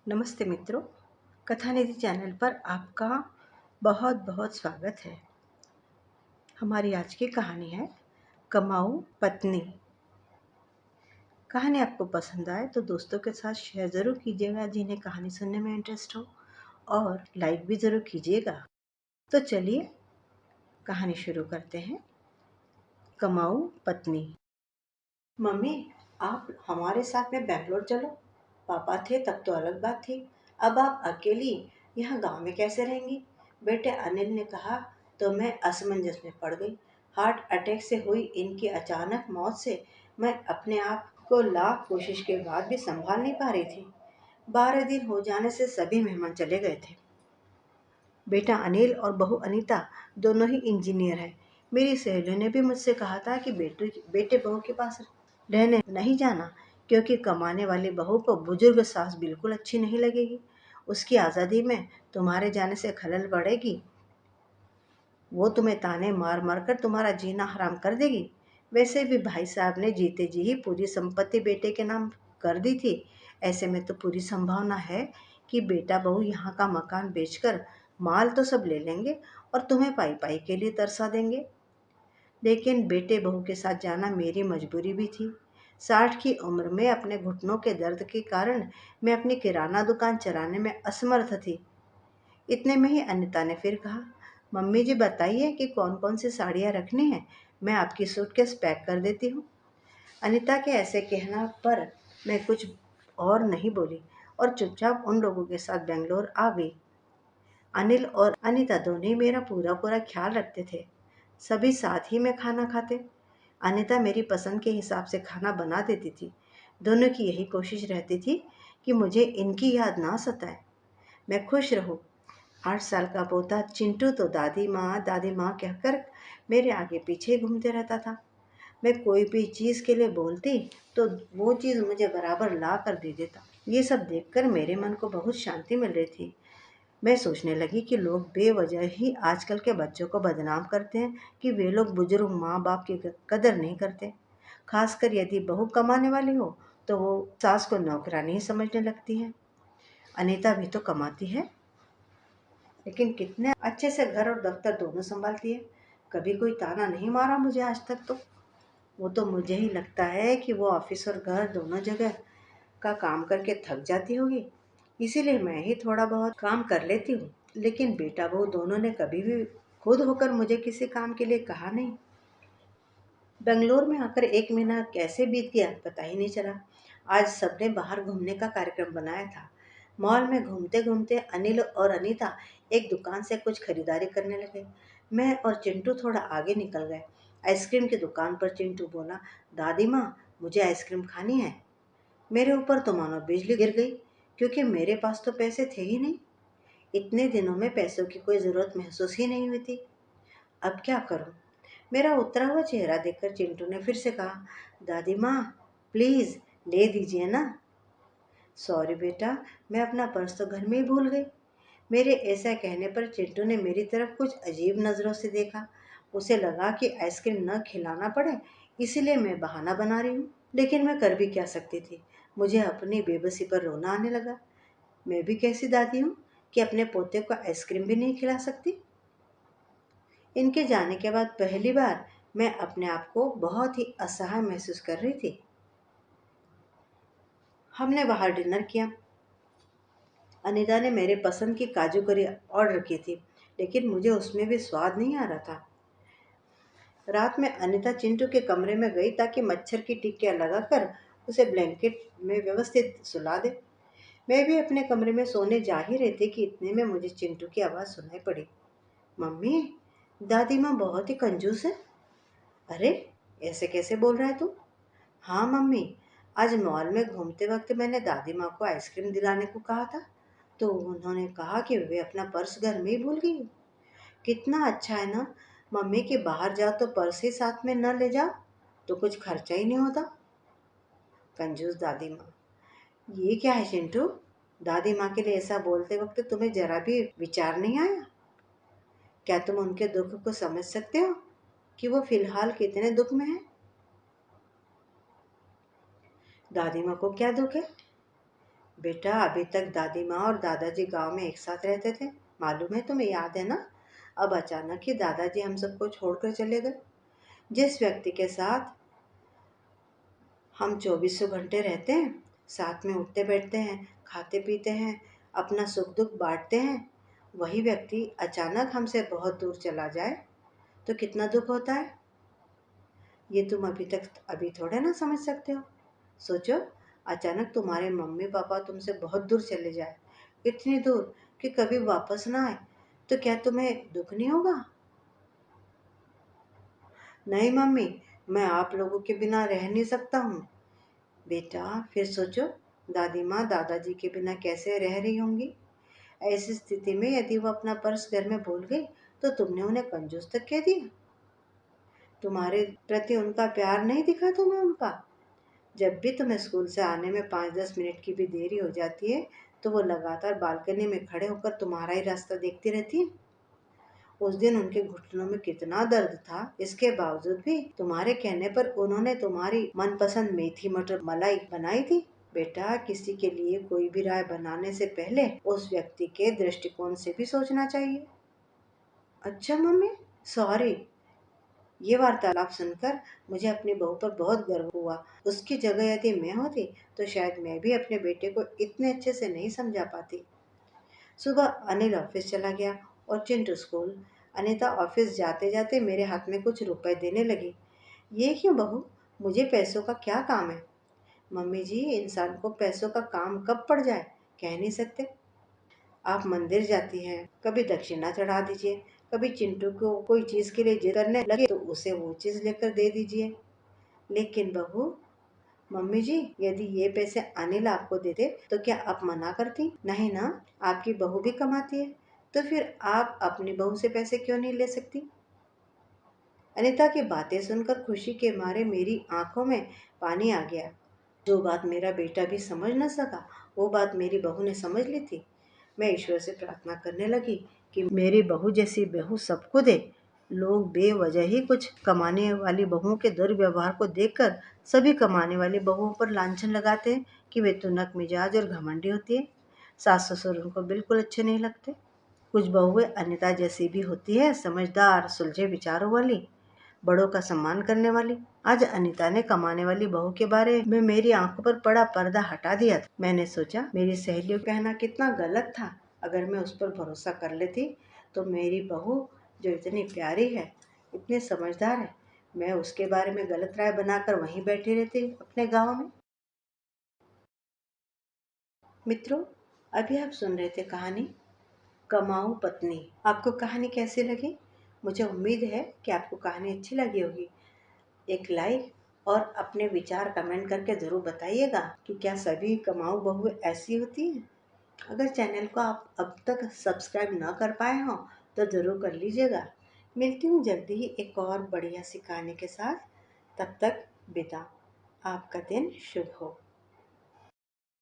नमस्ते मित्रों, कथा निधि चैनल पर आपका बहुत बहुत स्वागत है। हमारी आज की कहानी है कमाऊ पत्नी। कहानी आपको पसंद आए तो दोस्तों के साथ शेयर ज़रूर कीजिएगा जिन्हें कहानी सुनने में इंटरेस्ट हो, और लाइक भी ज़रूर कीजिएगा। तो चलिए कहानी शुरू करते हैं। कमाऊ पत्नी। मम्मी, आप हमारे साथ में बेंगलोर चलो। पापा थे तब तो अलग बात थी, अब आप अकेली यहाँ गांव में कैसे रहेंगी? बेटे अनिल ने कहा तो मैं असमंजस में पड़ गई। हार्ट अटैक से हुई इनकी अचानक मौत से मैं अपने आप को लाख कोशिश के बाद भी संभाल नहीं पा रही थी। 12 दिन हो जाने से सभी मेहमान चले गए थे। बेटा अनिल और बहू अनीता दोनों ही इंजीनियर हैं। मेरी सहेलियों ने भी मुझसे कहा था कि बेटे बहू के पास रहने नहीं जाना, क्योंकि कमाने वाली बहू को बुजुर्ग सास बिल्कुल अच्छी नहीं लगेगी। उसकी आज़ादी में तुम्हारे जाने से खलल पड़ेगी। वो तुम्हें ताने मार मार कर तुम्हारा जीना हराम कर देगी। वैसे भी भाई साहब ने जीते जी ही पूरी संपत्ति बेटे के नाम कर दी थी। ऐसे में तो पूरी संभावना है कि बेटा बहू यहाँ का मकान बेचकर माल तो सब ले लेंगे और तुम्हें पाई पाई के लिए तरसा देंगे। लेकिन बेटे बहू के साथ जाना मेरी मजबूरी भी थी। 60 की उम्र में अपने घुटनों के दर्द के कारण मैं अपनी किराना दुकान चलाने में असमर्थ थी। इतने में ही अनिता ने फिर कहा, मम्मी जी बताइए कि कौन कौन सी साड़ियाँ रखनी है, मैं आपकी सूटकेस पैक कर देती हूँ। अनिता के ऐसे कहना पर मैं कुछ और नहीं बोली और चुपचाप उन लोगों के साथ बेंगलोर आ गई। अनिल और अनीता दोनों ही मेरा पूरा पूरा ख्याल रखते थे। सभी साथ ही में खाना खाते। अनीता मेरी पसंद के हिसाब से खाना बना देती थी। दोनों की यही कोशिश रहती थी कि मुझे इनकी याद ना सताए, मैं खुश रहूं। 8 साल का पोता चिंटू तो दादी माँ कहकर मेरे आगे पीछे घूमते रहता था। मैं कोई भी चीज़ के लिए बोलती तो वो चीज़ मुझे बराबर ला कर दे देता। ये सब देखकर मेरे मन को बहुत शांति मिल रही थी। मैं सोचने लगी कि लोग बेवजह ही आजकल के बच्चों को बदनाम करते हैं कि वे लोग बुजुर्ग माँ बाप की कदर नहीं करते। खासकर यदि बहू कमाने वाली हो तो वो सास को नौकरानी ही समझने लगती है। अनीता भी तो कमाती है, लेकिन कितने अच्छे से घर और दफ्तर दोनों संभालती है। कभी कोई ताना नहीं मारा मुझे आज तक। तो वो तो मुझे ही लगता है कि वो ऑफिस और घर दोनों जगह का काम करके थक जाती होगी, इसीलिए मैं ही थोड़ा बहुत काम कर लेती हूँ। लेकिन बेटा बहू दोनों ने कभी भी खुद होकर मुझे किसी काम के लिए कहा नहीं। बेंगलोर में आकर 1 महीना कैसे बीत गया पता ही नहीं चला। आज सबने बाहर घूमने का कार्यक्रम बनाया था। मॉल में घूमते घूमते अनिल और अनीता एक दुकान से कुछ खरीदारी करने लगे। मैं और चिंटू थोड़ा आगे निकल गए। आइसक्रीम की दुकान पर चिंटू बोला, दादी माँ, मुझे आइसक्रीम खानी है। मेरे ऊपर तो मानो बिजली गिर गई, क्योंकि मेरे पास तो पैसे थे ही नहीं। इतने दिनों में पैसों की कोई ज़रूरत महसूस ही नहीं हुई थी। अब क्या करूं? मेरा उतरा हुआ चेहरा देखकर चिंटू ने फिर से कहा, दादी माँ, प्लीज़ ले दीजिए ना। सॉरी बेटा, मैं अपना पर्स तो घर में ही भूल गई। मेरे ऐसा कहने पर चिंटू ने मेरी तरफ कुछ अजीब नज़रों से देखा। उसे लगा कि आइसक्रीम न खिलाना पड़े, इसीलिए मैं बहाना बना रही हूँ। लेकिन मैं कर भी क्या सकती थी? मुझे अपनी बेबसी पर रोना आने लगा। मैं भी कैसी दादी हूँ कि अपने पोते को आइसक्रीम भी नहीं खिला सकती? इनके जाने के बाद पहली बार मैं अपने आप को बहुत ही असहाय महसूस कर रही थी। हमने बाहर डिनर किया। अनीता ने मेरे पसंद की काजू करी ऑर्डर की थी, लेकिन मुझे उसमें भी स्वाद नहीं आ रहा था। रात में अनीता चिंटू के कमरे में गई ताकि मच्छर की टिक्कियाँ लगाकर उसे ब्लैंकेट में व्यवस्थित सुला दे। मैं भी अपने कमरे में सोने जा ही रही थी कि इतने में मुझे चिंटू की आवाज़ सुनाई पड़ी, मम्मी, दादी माँ बहुत ही कंजूस है। अरे, ऐसे कैसे बोल रहा है तू? हाँ मम्मी, आज मॉल में घूमते वक्त मैंने दादी माँ को आइसक्रीम दिलाने को कहा था, तो उन्होंने कहा कि वे अपना पर्स घर में ही भूल गई। कितना अच्छा है ना मम्मी, कि बाहर जाओ तो पर्स ही साथ में न ले जाओ, तो कुछ खर्चा ही नहीं होता। कंजूस दादी माँ। ये क्या है चिंटू? दादी माँ के लिए ऐसा बोलते वक्त तुम्हें जरा भी विचार नहीं आया? क्या तुम उनके दुख को समझ सकते हो कि वो फिलहाल कितने दुख में है? दादी माँ को क्या दुख है? बेटा, अभी तक दादी माँ और दादाजी गांव में एक साथ रहते थे, मालूम है तुम्हें, याद है ना? अब अचानक ही दादाजी हम सबको छोड़कर चले गए। जिस व्यक्ति के साथ हम चौबीसों घंटे रहते हैं, साथ में उठते बैठते हैं, खाते पीते हैं, अपना सुख दुख बांटते हैं, वही व्यक्ति अचानक हमसे बहुत दूर चला जाए तो कितना दुख होता है। ये तुम अभी थोड़े ना समझ सकते हो। सोचो, अचानक तुम्हारे मम्मी पापा तुमसे बहुत दूर चले जाए, इतनी दूर कि कभी वापस ना आए, तो क्या तुम्हें दुख नहीं होगा? नहीं मम्मी, मैं आप लोगों के बिना रह नहीं सकता हूँ। बेटा, फिर सोचो, दादी माँ दादाजी के बिना कैसे रह रही होंगी। ऐसी स्थिति में यदि वो अपना पर्स घर में भूल गई तो तुमने उन्हें कंजूस तक कह दिया। तुम्हारे प्रति उनका प्यार नहीं दिखा तुम्हें उनका। जब भी तुम्हें स्कूल से आने में 5-10 मिनट की भी देरी हो जाती है तो वो लगातार बालकनी में खड़े होकर तुम्हारा ही रास्ता देखती रहती है। उस दिन उनके घुटनों में कितना दर्द था, इसके बावजूद भी तुम्हारे कहने पर उन्होंने तुम्हारी मनपसंद मेथी मटर मलाई बनाई थी। बेटा, किसी के लिए कोई भी राय बनाने से पहले उस व्यक्ति के दृष्टिकोण से भी सोचना चाहिए। अच्छा मम्मी, सॉरी। ये वार्तालाप सुनकर मुझे अपनी बहू पर बहुत गर्व हुआ। उसकी जगह यदि मैं होती तो शायद मैं भी अपने बेटे को इतने अच्छे से नहीं समझा पाती। सुबह अनिल ऑफिस चला गया और चिंटू स्कूल। अनीता ऑफिस जाते जाते मेरे हाथ में कुछ रुपए देने लगी। ये क्यों बहू, मुझे पैसों का क्या काम है? मम्मी जी, इंसान को पैसों का काम कब पड़ जाए कह नहीं सकते। आप मंदिर जाती हैं, कभी दक्षिणा चढ़ा दीजिए, कभी चिंटू को कोई चीज के लिए जिद करने लगे तो उसे वो चीज लेकर दे दीजिए। लेकिन बहू, मम्मी जी, यदि ये पैसे अनिल आपको देते तो क्या आप मना करती? नहीं ना, आपकी बहू भी कमाती है, तो फिर आप अपनी बहू से पैसे क्यों नहीं ले सकती? अनिता की बातें सुनकर खुशी के मारे मेरी आंखों में पानी आ गया। जो बात मेरा बेटा भी समझ न सका, वो बात मेरी बहू ने समझ ली थी। मैं ईश्वर से प्रार्थना करने लगी कि मेरी बहू जैसी बहू सबको दे। लोग बेवजह ही कुछ कमाने वाली बहुओं के दुर्व्यवहार को देखकर सभी कमाने वाली बहुओं पर लांछन लगाते हैं कि वे तुनक मिजाज और घमंडी होती है। सास ससुर उनको बिल्कुल अच्छे नहीं लगते। कुछ बहुएं अनिता जैसी भी होती है, समझदार, सुलझे विचारों वाली, बड़ों का सम्मान करने वाली। आज अनीता ने कमाने वाली बहू के बारे में मेरी आंखों पर पड़ा पर्दा हटा दिया था। मैंने सोचा, मेरी सहेलियों का कहना कितना गलत था। अगर मैं उस पर भरोसा कर लेती तो मेरी बहू जो इतनी प्यारी है, इतनी समझदार है, मैं उसके बारे में गलत राय बनाकर वहीं बैठी रहती अपने गाँव में। मित्रों, अभी आप सुन रहे थे कहानी कमाऊ पत्नी। आपको कहानी कैसी लगी? मुझे उम्मीद है कि आपको कहानी अच्छी लगी होगी। एक लाइक और अपने विचार कमेंट करके ज़रूर बताइएगा कि क्या सभी कमाऊ बहुएं ऐसी होती हैं। अगर चैनल को आप अब तक सब्सक्राइब न कर पाए हों तो ज़रूर कर लीजिएगा। मिलती हूँ जल्दी ही एक और बढ़िया सी कहानी के साथ। तब तक विदा। आपका दिन शुभ हो।